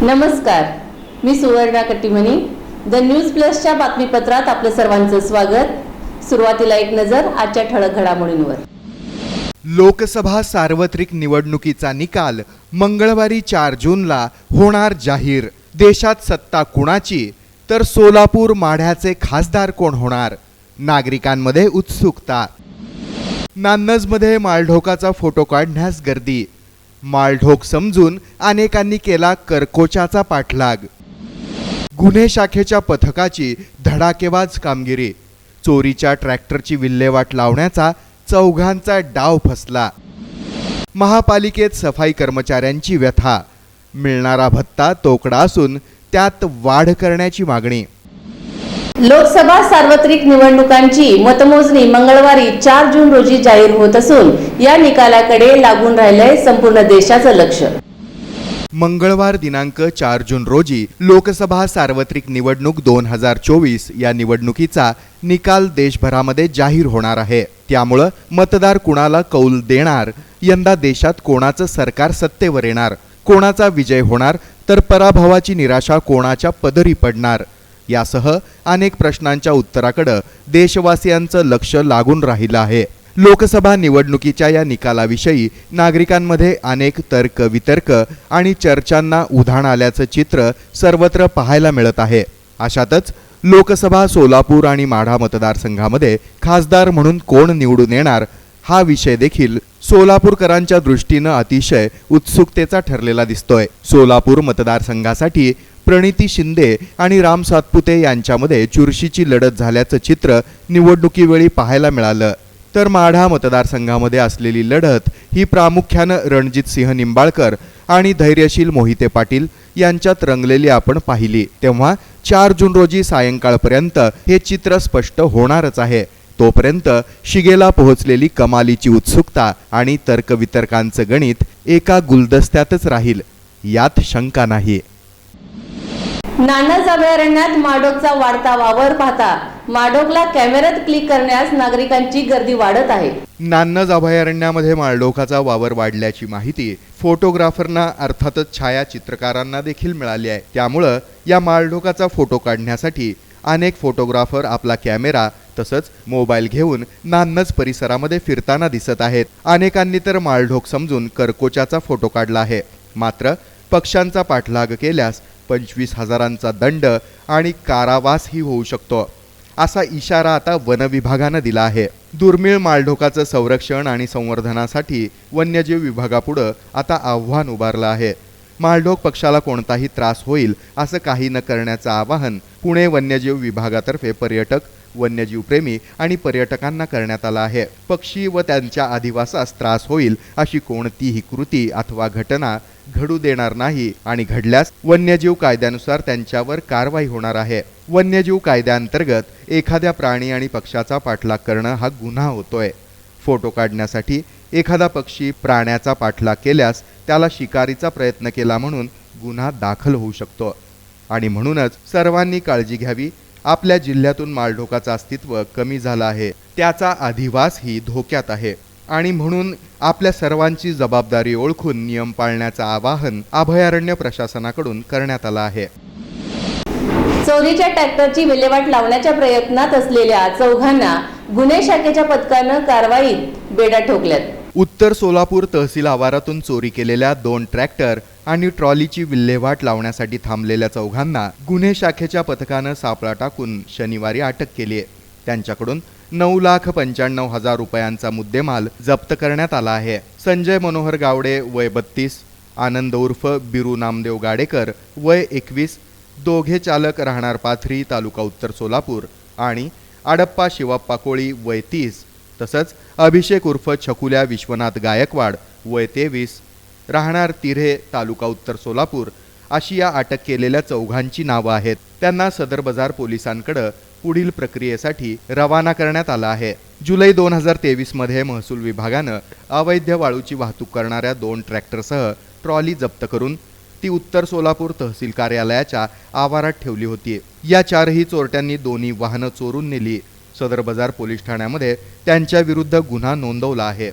नमस्कार, मी Suvarna Kattimani. The news प्लसच्या बातमीपत्रात आपलं सर्वांचं स्वागत. सुरुवातीला एक नजर आजच्या ठळक घडामोडींवर. लोकसभा सार्वत्रिक निवडणुकीचा निकाल मंगळवारी 4 जूनला होणार जाहीर. देशात सत्ता कुणाची, तर सोलापूर माढ्याचे खासदार कोण होणार, नागरिकांमध्ये उत्सुकता. नान्नजमध्ये माळढोकाचा फोटो काढण्यास गर्दी. माळढोक समजून अनेकांनी केला करकोचाचा पाठलाग. गुन्हे शाखेच्या पथकाची धडाकेबाज कामगिरी. चोरीच्या ट्रॅक्टरची विल्हेवाट लावण्याचा चौघांचा डाव फसला. महापालिकेत सफाई कर्मचाऱ्यांची व्यथा. मिळणारा भत्ता तोकडा असून त्यात वाढ करण्याची मागणी. लोकसभा सार्वत्रिक निवडणुकांची मतमोजणी मंगळवारी 4 जून रोजी जाहीर होत असून या निकालाकडे लागून राहिलंय संपूर्ण देशाचं लक्ष. मंगळवार दिनांक 4 जून रोजी लोकसभा सार्वत्रिक निवडणूक 2024 या निवडणुकीचा निकाल देशभरामध्ये जाहीर होणार आहे. त्यामुळे मतदार कुणाला कौल देणार, यंदा देशात कोणाचं सरकार सत्तेवर येणार, कोणाचा विजय होणार, तर पराभवाची निराशा कोणाच्या पदरी पडणार, यासह अनेक प्रश्नांच्या उत्तराकडे देशवासियांचं लक्ष लागून राहिलं आहे. लोकसभा निवडणुकीच्या या निकालाविषयी नागरिकांमध्ये अनेक तर्क वितर्क आणि चर्चांना उधाण आल्याचं चित्र सर्वत्र पाहायला मिळत आहे. अशातच लोकसभा सोलापूर आणि माढा मतदारसंघामध्ये खासदार म्हणून कोण निवडून येणार हा विषय देखील सोलापूरकरांच्या दृष्टीनं अतिशय उत्सुकतेचा ठरलेला दिसतोय. सोलापूर मतदारसंघासाठी प्रणिती शिंदे आणि राम सातपुते यांच्यामध्ये चुरशीची लढत झाल्याचं चित्र निवडणुकीवेळी पाहायला मिळालं. तर माढा मतदारसंघामध्ये असलेली लढत ही प्रामुख्यानं रणजितसिंह निंबाळकर आणि धैर्यशील मोहिते पाटील यांच्यात रंगलेली आपण पाहिली. तेव्हा 4 जून रोजी सायंकाळपर्यंत हे चित्र स्पष्ट होणारच आहे. तोपर्यंत शिगेला पोहोचलेली कमालीची उत्सुकता आणि तर्कवितर्कांचं गणित एका गुलदस्त्यातच राहील, यात शंका नाही. नान्नज अभयारण्यात माळढोकचा वाढता वावर पाहता माळढोकला कॅमेऱ्यात क्लिक करण्यास नागरिकांची गर्दी वाढत आहे. नान्नज अभयारण्यामध्ये माळढोकाचा वावर वाढल्याची माहिती फोटोग्राफरना अर्थातच छायाचित्रकारांना देखील मिळाली आहे. त्यामुळं या माळढोकाचा फोटो काढण्यासाठी अनेक फोटोग्राफर आपला कॅमेरा तसंच मोबाईल घेऊन नान्नज परिसरामध्ये फिरताना दिसत आहेत. अनेकांनी तर माळढोक समजून करकोचाचा फोटो काढला आहे. मात्र पक्षांचा पाठलाग केल्यास 25,000चा दंड आणि कारावासही होऊ शकतो, असा इशारा आता वन विभागानं दिला आहे. दुर्मिळ माळढोकाचं संरक्षण आणि संवर्धनासाठी वन्यजीव विभागापुढं आता आव्हान उभारलं आहे. माळढोक पक्षाला कोणताही त्रास होईल असं काही न करण्याचं आवाहन पुणे वन्यजीव विभागातर्फे पर्यटक, वन्यजीवप्रेमी आणि पर्यटकांना करण्यात आलं आहे. पक्षी व त्यांच्या अधिवासास त्रास होईल अशी कोणतीही कृती अथवा घटना घडू देणार नाही आणि घडल्यास वन्यजीव कायद्यानुसार त्यांच्यावर कारवाई होणार आहे. वन्यजीव कायद्याअंतर्गत एखाद्या प्राणी आणि पक्षाचा पाठलाग करणं हा गुन्हा होतोय. फोटो काढण्यासाठी एखादा पक्षी प्राण्याचा पाठलाग केल्यास त्याला शिकारीचा प्रयत्न केला म्हणून गुन्हा दाखल होऊ शकतो. आणि म्हणूनच सर्वांनी काळजी घ्यावी. आपल्या जिल्ह्यातून माळढोकाचं अस्तित्व कमी झालं आहे, त्याचा अधिवासही धोक्यात आहे आणि म्हणून आपल्या सर्वांची जबाबदारी ओळखून नियम पाळण्याचं आवाहन अभयारण्य प्रशासनाकडून करण्यात आलं आहे. चोरीच्या ट्रॅक्टरची विल्हेवाट लावण्याच्या प्रयत्नात असलेल्या चौघांना गुन्हे शाखेच्या पथकानं कारवाईत बेड्या ठोकल्यात. उत्तर सोलापूर तहसील आवारातून चोरी केलेल्या 2 ट्रॅक्टर आणि ट्रॉलीची विल्हेवाट लावण्यासाठी थांबलेल्या चौघांना गुन्हे शाखेच्या पथकानं सापळा टाकून शनिवारी अटक केली आहे. त्यांच्याकडून 9,95,000 रुपयांचा मुद्देमाल जप्त करण्यात आला आहे. संजय मनोहर गावडे वय 32, आनंद उर्फ बिरू नामदेव गाडेकर वय 21, दोघे चालक राहणार पाथरी तालुका उत्तर सोलापूर आणि आडप्पा शिवाप्पा कोळी वय 30, तसंच अभिषेक उर्फ छकुल्या विश्वनाथ गायकवाड वय 23, राहणार तिऱ्हे तालुका उत्तर सोलापूर अशी या अटक केलेल्या चौघांची नावं आहेत. त्यांना सदर बाजार पोलिसांकडे पुढील प्रक्रियेसाठी रवाना करण्यात आला आहे. जुलै 2023 मध्ये महसूल विभागानं अवैध वाळूची वाहतूक करणाऱ्या 2 ट्रॅक्टरसह ट्रॉली जप्त करून ती उत्तर सोलापूर तहसील कार्यालयाच्या आवारात ठेवली होती. या 4ही चोरट्यांनी दोन्ही वाहनं चोरून नेली. सदर बाजार पोलीस ठाण्यामध्ये त्यांच्या विरुद्ध गुन्हा नोंदवला आहे.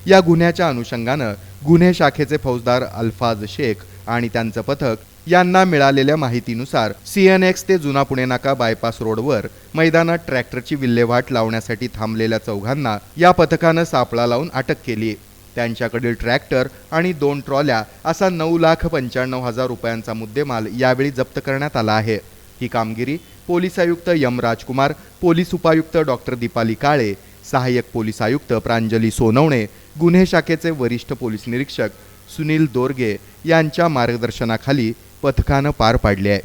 या गुन्ह्याच्या अनुषंगानं गुन्हे शाखेचे फौजदार अल्फाज शेख आणि त्यांचं पथक यांना मिळालेल्या माहितीनुसार CNX ते जुना पुणे नाका बायपास रोडवर मैदानात ट्रॅक्टरची विल्हेवाट लावण्यासाठी थांबलेल्या चौघांना या पथकानं सापळा लावून अटक केली. त्यांच्याकडील ट्रॅक्टर आणि 2 ट्रॉल्या असा 9,95,000 रुपयांचा मुद्देमाल यावेळी जप्त करण्यात आला आहे. ही कामगिरी पोलीस आयुक्त एम राजकुमार, पोलीस उपायुक्त डॉक्टर दीपाली काळे, सहाय्यक पोलीस आयुक्त प्रांजली सोनवणे, गुन्हे शाखेचे वरिष्ठ पोलीस निरीक्षक सुनील दोरगे यांच्या मार्गदर्शनाखाली पथकानं पार पाडली आहे.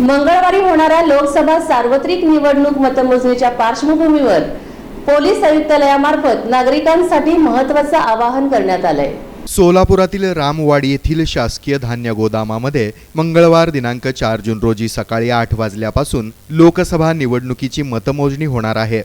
मंगळवारी होणाऱ्या लोकसभा सार्वत्रिक निवडणूक मतमोजणीच्या पार्श्वभूमीवर पोलीस आयुक्तालयामार्फत नागरिकांसाठी महत्त्वाचं आवाहन करण्यात आलंय. सोलापुरातील रामवाडी येथील शासकीय धान्य गोदामामध्ये मंगळवार दिनांक 4 जून रोजी सकाळी 8 वाजल्यापासून लोकसभा निवडणुकीची मतमोजणी होणार आहे.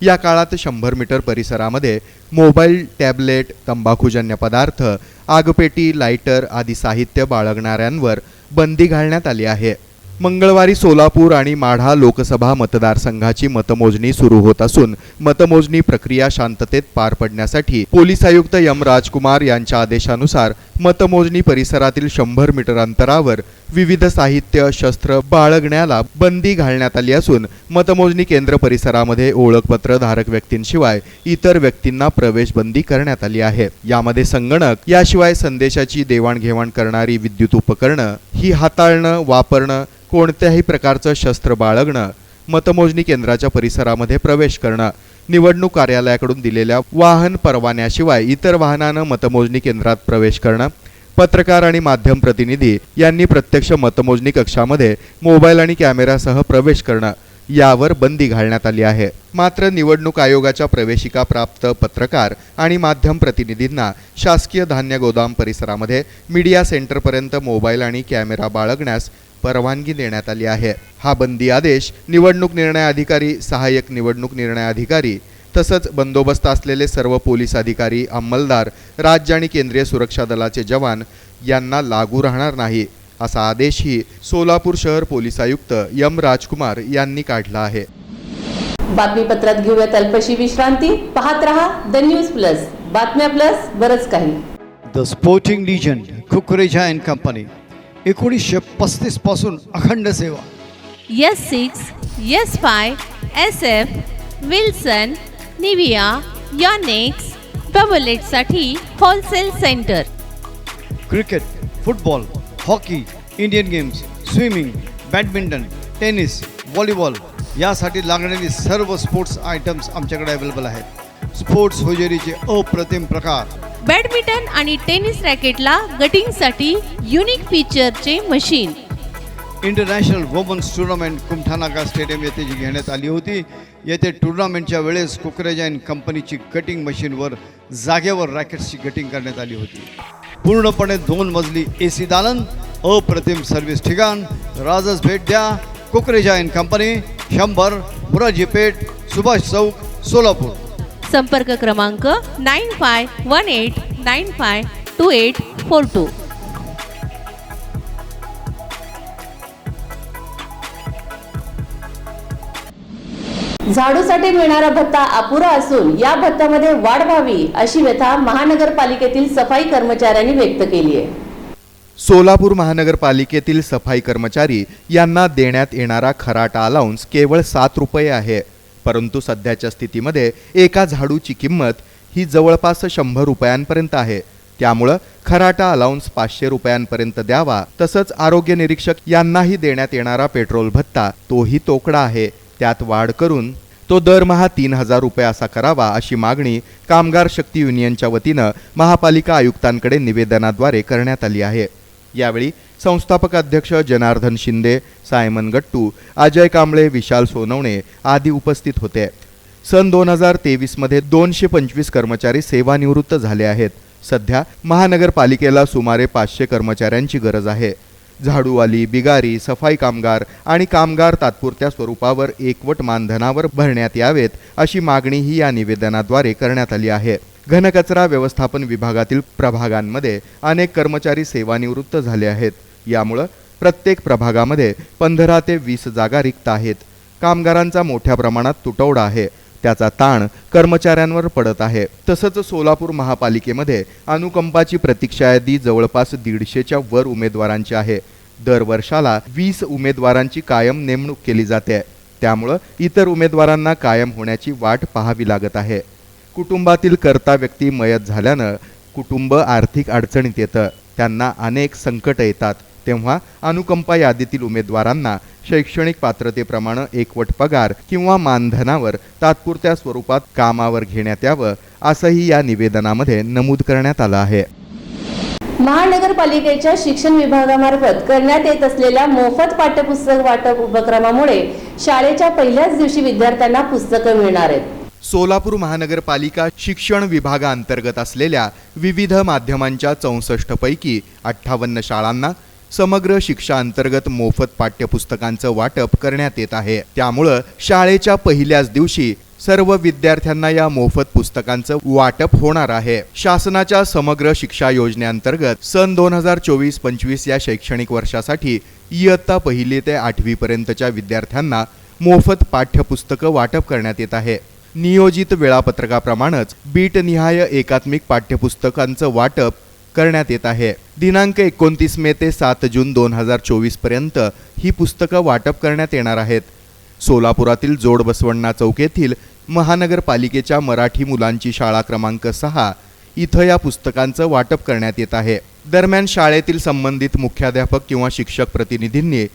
या काळात 100 मीटर परिसरामध्ये मोबाईल, टॅबलेट, तंबाखूजन्य पदार्थ, आगपेटी, लायटर आदी साहित्य बाळगणाऱ्यांवर बंदी घालण्यात आली आहे. मंगळवारी सोलापूर आणि माढा लोकसभा मतदारसंघाची मतमोजणी सुरू होत असून मतमोजणी प्रक्रिया शांततेत पार पडण्यासाठी पोलीस आयुक्त एम राजकुमार यांच्या आदेशानुसार मतमोजणी परिसरातील 100 मीटर अंतरावर विविध साहित्य, शस्त्र बाळगण्याला बंदी घालण्यात आली असून मतमोजणी केंद्र परिसरामध्ये ओळखपत्र धारक व्यक्तींशिवाय इतर व्यक्तींना प्रवेश बंदी करण्यात आली आहे. यामध्ये संगणक याशिवाय संदेशाची देवाणघेवाण करणारी विद्युत उपकरणं ही हाताळणं, वापरणं, कोणत्याही प्रकारचं शस्त्र बाळगणं, मतमोजणी केंद्राच्या परिसरामध्ये प्रवेश करणं, निवडणूक कार्यालयाकडून दिलेल्या वाहन परवान्याशिवाय इतर वाहनानं मतमोजणी केंद्रात प्रवेश करणं, पत्रकार आणि माध्यम प्रतिनिधी यांनी प्रत्यक्ष मतमोजणी कक्षामध्ये मोबाईल आणि कॅमेऱ्यासह प्रवेश करणं यावर बंदी घालण्यात आली आहे. मात्र निवडणूक आयोगाच्या प्रवेशिका प्राप्त पत्रकार आणि माध्यम प्रतिनिधींना शासकीय धान्य गोदाम परिसरामध्ये मीडिया सेंटरपर्यंत मोबाईल आणि कॅमेरा बाळगण्यास परवानगी देण्यात आली आहे. हा बंदी आदेश निवडणूक निर्णय अधिकारी, सहाय्यक निवडणूक निर्णय अधिकारी तसंच बंदोबस्त असलेले सर्व पोलीस अधिकारी, अंमलदार, राज्य आणि केंद्रीय सुरक्षा दलाचे जवान यांना लागू राहणार नाही, असा आदेशही सोलापूर शहर पोलीस आयुक्त एम राजकुमार यांनी काढला आहे. बातमीपत्रात घेऊयात अल्पशी विश्रांती. पाहत रहा द न्यूज प्लस. बातम्या प्लस बरंच काही. The sporting legend Kukreja and company 1935 पासून अखंड सेवा. S6, S5, SF, Wilson, Nivia, Yonex, डबल8साठी wholesale centre. Cricket, football, hockey, Indian games, swimming, badminton, tennis, volleyball यासाठी लागणारी सर्व स्पोर्ट्स आयटम्स आमच्याकडे अवेलेबल आहेत. स्पोर्ट्स होजेरीचे अप्रतिम प्रकार. बॅडमिंटन आणि टेनिस रॅकेटला गटिंगसाठी युनिक फीचरचे machine. International women's tournament Kumthanaka stadium येथे जी घेण्यात आली होती. येथे टुर्नामेंटच्या वेळेस कुकरेजा अँड कंपनीची कटिंग मशीनवर जागेवर रॅकेट्सची कटिंग करण्यात आली होती. पूर्णपणे 2 मजली AC दालन, अप्रतिम सर्व्हिस ठिकाण. राजस भेट द्या. कुकरेजा अँड कंपनी, 100 मुराजी पेठ, सुभाष चौक, सोलापूर. संपर्क क्रमांक 9518952842. झाडूसाठी मिळणारा भत्ता अपुरा असून या भत्त्यामध्ये वाढ व्हावी अशी व्यथा महानगरपालिकेतील सफाई कर्मचाऱ्यांनी व्यक्त केली आहे. सोलापूर महानगरपालिकेतील सफाई कर्मचारी यांना देण्यात येणारा खराटा अलाउन्स केवळ 7 रुपये आहे. परंतु सध्याच्या स्थितीमध्ये एका झाडूची किंमत ही जवळपास 100 रुपयांपर्यंत आहे. त्यामुळं खराटा अलाउन्स 500 रुपयांपर्यंत द्यावा. तसंच आरोग्य निरीक्षक यांनाही देण्यात येणारा पेट्रोल भत्ता तोही तोकडा आहे. त्यात वाढ करून तो दरमहा 3000 रुपये असा करावा अशी मागणी कामगार शक्ती युनियनच्या वतीनं महापालिका आयुक्तांकडे निवेदनाद्वारे करण्यात आली आहे. यावेळी संस्थापक अध्यक्ष जनार्दन शिंदे, सायमन गट्टू, अजय कांबळे, विशाल सोनवणे आदी उपस्थित होते. सन 2023 मध्ये 225 कर्मचारी सेवानिवृत्त झाले आहेत. सध्या महानगरपालिकेला सुमारे 500 कर्मचाऱ्यांची गरज आहे. झाडूवाली, बिगारी, सफाई कामगार आणि कामगार तात्पुरत्या स्वरूपावर एकवट मानधनावर भरण्यात यावेत अशी मागणीही या निवेदनाद्वारे करण्यात आली आहे. घनकचरा व्यवस्थापन विभागातील प्रभागांमध्ये अनेक कर्मचारी सेवानिवृत्त झाले आहेत. यामुळे प्रत्येक प्रभागामध्ये 15 ते 20 जागा रिक्त आहेत. कामगारांचा मोठ्या प्रमाणात तुटवडा आहे. त्याचा ताण कर्मचाऱ्यांवर पडत आहे. तसंच सोलापूर महापालिकेमध्ये अनुकंपाची प्रतीक्षा यादी जवळपास 150च्या वर उमेदवारांची आहे. दर वर्षाला 20 उमेदवारांची कायम नेमणूक केली जाते. त्यामुळं इतर उमेदवारांना कायम होण्याची वाट पाहावी लागत आहे. कुटुंबातील कर्ता व्यक्ती मयत झाल्यानं कुटुंब आर्थिक अडचणीत येतं. त्यांना अनेक संकट येतात. तेव्हा अनुकंपा यादीतील उमेदवारांना शैक्षणिक पात्रतेप्रमाणे एकवट पगार किंवा मानधनावर तात्पुरत्या स्वरूपात कामावर घेण्यात यावं असंही या निवेदनामध्ये नमूद करण्यात आलं आहे. महानगरपालिकेच्या शिक्षण विभागामार्फत करण्यात येत असलेल्या मोफत पाठ्यपुस्तक वाटप उपक्रमामुळे शाळेच्या पहिल्याच दिवशी विद्यार्थ्यांना पुस्तकं मिळणार आहेत. सोलापूर महानगरपालिका शिक्षण विभागाअंतर्गत असलेल्या विविध माध्यमांच्या 64 पैकी 58 शाळांना समग्र शिक्षा अंतर्गत मोफत पाठ्यपुस्तकांचं वाटप करण्यात येत आहे. त्यामुळं शाळेच्या पहिल्याच दिवशी सर्व विद्यार्थ्यांना या मोफत पुस्तकांचं वाटप होणार आहे. शासनाच्या समग्र शिक्षा योजनेअंतर्गत सन 2024-25 या शैक्षणिक वर्षासाठी इयत्ता 1ली ते 8वी पर्यंतच्या विद्यार्थ्यांना मोफत पाठ्यपुस्तकं वाटप करण्यात येत आहे. नियोजित वेळापत्रकाप्रमाणेच बीटनिहाय एकात्मिक पाठ्यपुस्तकांचं वाटप करण्यात येत आहे. दिनांक 29 मे ते 7 जून 2024 पर्यंत ही पुस्तकं वाटप करण्यात येणार आहेत. सोलापुरातील जोडबसवण्णा चौक येथील महानगरपालिकेच्या मराठी मुलांची शाळा क्रमांक 6 इथं या पुस्तकांचं वाटप करण्यात येत आहे. दरम्यान शाळेतील संबंधित मुख्याध्यापक किंवा शिक्षक प्रतिनिधींनी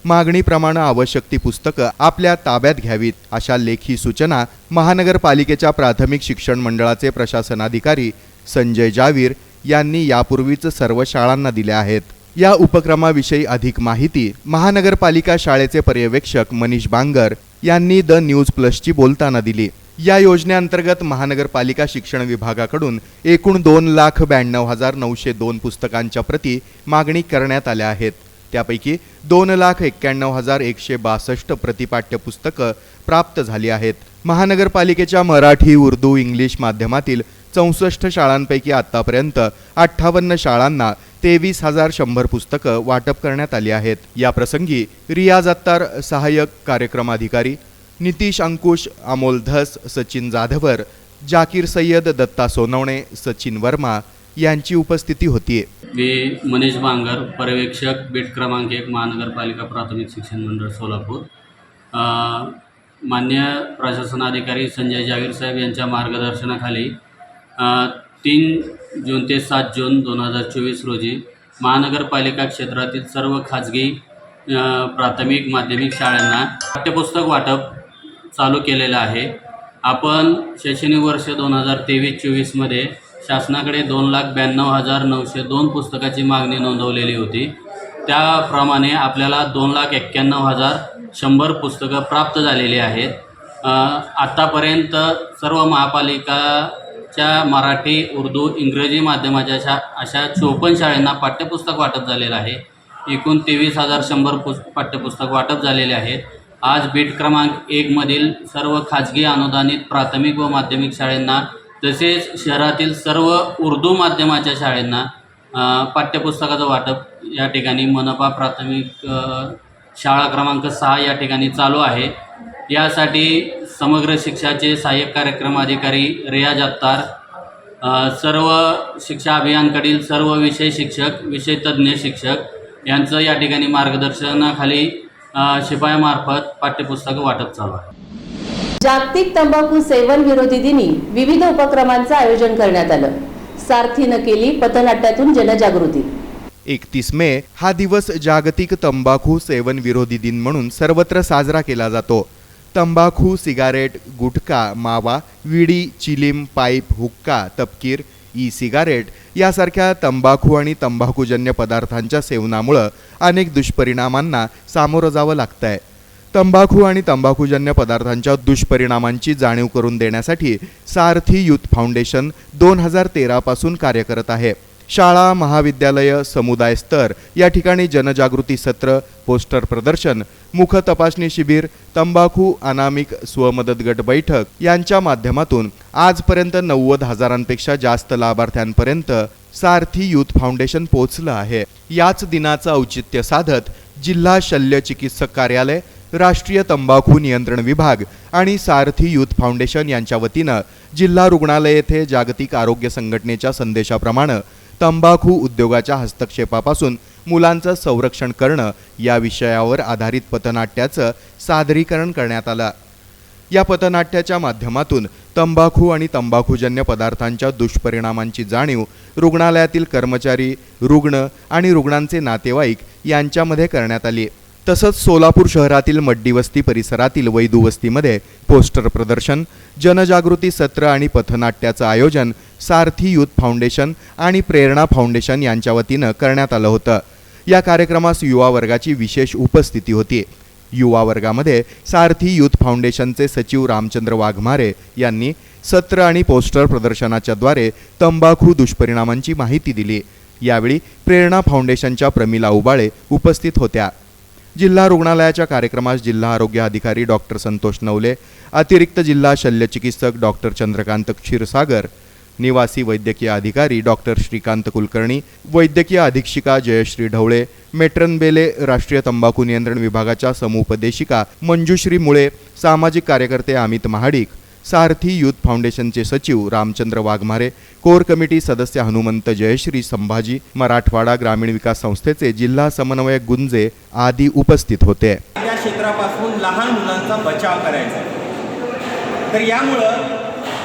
मागणीप्रमाणे आवश्यक ती पुस्तकं आपल्या ताब्यात घ्यावीत अशा लेखी सूचना महानगरपालिकेच्या प्राथमिक शिक्षण मंडळाचे प्रशासनाधिकारी संजय जावीर यांनी यापूर्वीच सर्व शाळांना दिल्या आहेत. या उपक्रमाविषयी अधिक माहिती महानगरपालिका शाळेचे पर्यवेक्षक मनीष बांगर यांनी द न्यूज प्लसची बोलताना दिली. या योजनेअंतर्गत महानगरपालिका शिक्षण विभागाकडून एकूण 2,92,902 पुस्तकांच्या प्रती मागणी करण्यात आल्या आहेत. त्यापैकी 2,91,162 प्रतिपाठ्य पुस्तकं प्राप्त झाली आहेत. महानगरपालिकेच्या मराठी, उर्दू, इंग्लिश माध्यमातील 64 शाळांपैकी आतापर्यंत 58 शाळांना 23,100 पुस्तकं वाटप करण्यात आली आहेत. या प्रसंगी रियाज अत्तार, सहाय्यक कार्यक्रम अधिकारी, नितीश अंकुश, अमोल धस, सचिन जाधवर, जाकीर सय्यद, दत्ता सोनवणे, सचिन वर्मा यांची उपस्थिती होती. मी मनीष बांगर, पर्यवेक्षक बीट क्रमांक 1 महानगरपालिका प्राथमिक शिक्षण मंडळ सोलापूर. मान्य प्रशासनाधिकारी संजय जावीर साहेब यांच्या मार्गदर्शनाखाली 3 जून ते 7 जून 2024 रोजी महानगरपालिका क्षेत्रातील सर्व खाजगी प्राथमिक माध्यमिक शाळांना पाठ्यपुस्तक वाटप चालू केलेलं आहे. आपण शैक्षणिक वर्ष 2023-24 मध्ये शासनाकडे 2,92,902 पुस्तकाची मागणी नोंदवलेली होती. त्याप्रमाणे आपल्याला 2,91,100 पुस्तकं प्राप्त झालेली आहेत. आत्तापर्यंत सर्व महापालिकाच्या मराठी, उर्दू, इंग्रजी माध्यमाच्या अशा 54 शाळांना पाठ्यपुस्तक वाटप झालेलं आहे. एकूण 23,100 पाठ्यपुस्तक वाटप झालेले आहेत. आज बीट क्रमांक 1 मधील सर्व खाजगी अनुदानित प्राथमिक व माध्यमिक शाळांना तसेच शहरातील सर्व उर्दू माध्यमाच्या शाळांना पाठ्यपुस्तकाचं वाटप या ठिकाणी मनपा प्राथमिक शाळा क्रमांक 6 या ठिकाणी चालू आहे. यासाठी समग्र शिक्षाचे सहाय्यक कार्यक्रम अधिकारी रियाज अत्तार, सर्व शिक्षा अभियानकडील सर्व विषय शिक्षक, विषय तज्ज्ञ शिक्षक यांचं या ठिकाणी मार्गदर्शनाखाली शिपायामार्फत पाठ्यपुस्तकं वाटप चालू आहे. जागतिक तंबाखू सेवन विरोधी दिनी विविध उपक्रमांचं आयोजन करण्यात आलं. सारथीनं केली पथनाट्यातून जनजागृती. 31 मे हा दिवस जागतिक तंबाखू सेवन विरोधी दिन म्हणून सर्वत्र साजरा केला जातो. तंबाखू, सिगारेट, गुटखा, मावा, विडी, चिलीम, पाईप, हुक्का, तपकीर, ई सिगारेट यासारख्या तंबाखू आणि तंबाखूजन्य पदार्थांच्या सेवनामुळे अनेक दुष्परिणामांना सामोरं जावं लागतंय. तंबाखू आणि तंबाखूजन्य पदार्थांच्या दुष्परिणामांची जाणीव करून देण्यासाठी सारथी युथ फाउंडेशन 2013 पासून कार्य करत आहे. शाळा, महाविद्यालय, समुदाय स्तर या ठिकाणी जनजागृती सत्र, पोस्टर प्रदर्शन, मुख तपासणी शिबिर, तंबाखू अनामिक स्वमदत गट बैठक यांच्या माध्यमातून आजपर्यंत 90,000पेक्षा जास्त लाभार्थ्यांपर्यंत सारथी युथ फाउंडेशन पोहोचलं आहे. याच दिनाचं औचित्य साधत जिल्हा शल्य चिकित्सक कार्यालय, राष्ट्रीय तंबाखू नियंत्रण विभाग आणि सारथी यूथ फाउंडेशन यांच्या वतीनं जिल्हा रुग्णालय येथे जागतिक आरोग्य संघटनेच्या संदेशाप्रमाणे तंबाखू उद्योगाच्या हस्तक्षेपापासून मुलांचं संरक्षण करणं या विषयावर आधारित पथनाट्याचं सादरीकरण करण्यात आलं। या पथनाट्याच्या माध्यमातून तंबाखू आणि तंबाखूजन्य पदार्थांच्या दुष्परिणामांची जाणीव रुग्णालयातील कर्मचारी, रुग्ण आणि रुग्णांचे नातेवाईक यांच्यामध्ये करण्यात आली। तसंच सोलापूर शहरातील मड्डीवस्ती परिसरातील वैदू वस्तीमध्ये पोस्टर प्रदर्शन, जनजागृती सत्र आणि पथनाट्याचं आयोजन सारथी यूथ फाउंडेशन आणि प्रेरणा फाउंडेशन यांच्या वतीनं करण्यात आलं होतं। या कार्यक्रमास युवा वर्गाची विशेष उपस्थिती होती। युवा वर्गामध्ये सारथी यूथ फाउंडेशनचे सचिव रामचंद्र वाघमारे यांनी सत्र आणि पोस्टर प्रदर्शनाच्याद्वारे तंबाखू दुष्परिणामांची माहिती दिली। यावेळी प्रेरणा फाउंडेशनच्या प्रमिला उबाळे उपस्थित होत्या। जिल्हा रुग्णालयाच्या कार्यक्रमास जिल्हा आरोग्य अधिकारी डॉक्टर संतोष नवले, अतिरिक्त जिल्हा शल्यचिकित्सक डॉक्टर चंद्रकांत क्षीरसागर, निवासी वैद्यकीय अधिकारी डॉक्टर श्रीकांत कुलकर्णी, वैद्यकीय अधीक्षिका जयश्री ढवळे, मेट्रन बेले, राष्ट्रीय तंबाखू नियंत्रण विभागाच्या समुपदेशिका मंजुश्री मुळे, सामाजिक कार्यकर्ते अमित महाडिक, सारथी यूथ फाउंडेशनचे सचिव रामचंद्र वाघमारे, कोर कमिटी सदस्य हनुमंत जयश्री संभाजी, मराठवाडा ग्रामीण विकास संस्थेचे जिल्हा समन्वयक गुंजे आदी उपस्थित होते। या क्षेत्रापासून लहान मुलांचा बचाव करायचा। तर यामुळं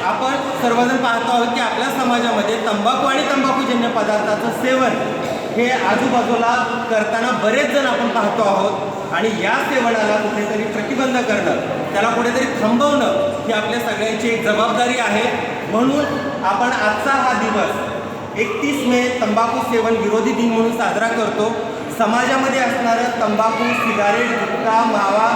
आपण सर्वजण पाहतो आहोत की आपल्या समाजामध्ये तंबाखू आणि तंबाखूजन्य पदार्थाचं सेवन हे आजूबाजूला करताना बरेच जण आपण पाहतो आहोत आणि या सेवनाला कुठेतरी प्रतिबंध करणं, त्याला कुठेतरी थांबवणं ही आपल्या सगळ्यांची एक जबाबदारी आहे। म्हणून आपण आजचा हा दिवस 31 मे तंबाखू सेवन विरोधी दिन म्हणून साजरा करतो। समाजामध्ये असणारं तंबाखू, सिगारेट, गुटखा, मावा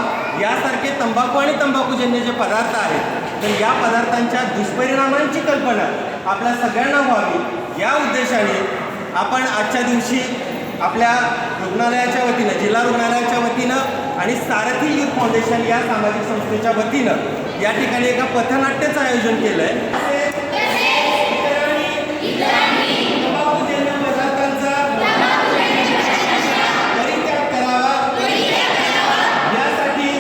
यासारखे तंबाखू आणि तंबाखूजन्य जे पदार्थ आहेत तर या पदार्थांच्या दुष्परिणामांची कल्पना आपल्या सगळ्यांना व्हावी या उद्देशाने आपण आजच्या दिवशी आपल्या रुग्णालयाच्या वतीनं, जिल्हा रुग्णालयाच्या वतीनं आणि सारथी यूथ फाउंडेशन या सामाजिक संस्थेच्या वतीनं या ठिकाणी एका पथनाट्याचं आयोजन केलं आहे। तंबाखूजन्य पदार्थांचा परित्याग करावा यासाठी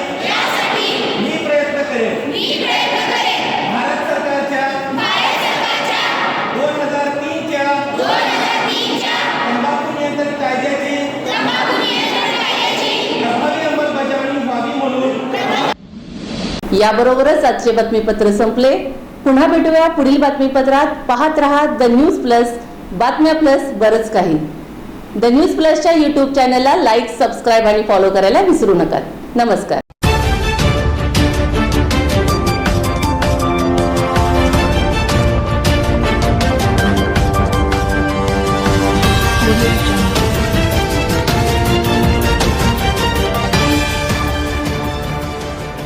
मी प्रयत्न करेन। भारत सरकारच्या 2003च्या तंबाखू नियंत्रण कायद्याची प्रभावी अंमलबजावणी व्हावी म्हणून। याबरोबरच आजचे बातमीपत्र संपले। पुन्हा भेटूया पुढील बातमीपत्रात। पाहत रहा द न्यूज प्लस, बातम्या प्लस बरंच काही। द न्यूज प्लसच्या यूट्यूब चॅनलला लाईक, सबस्क्राईब आणि फॉलो करायला विसरू नका। नमस्कार।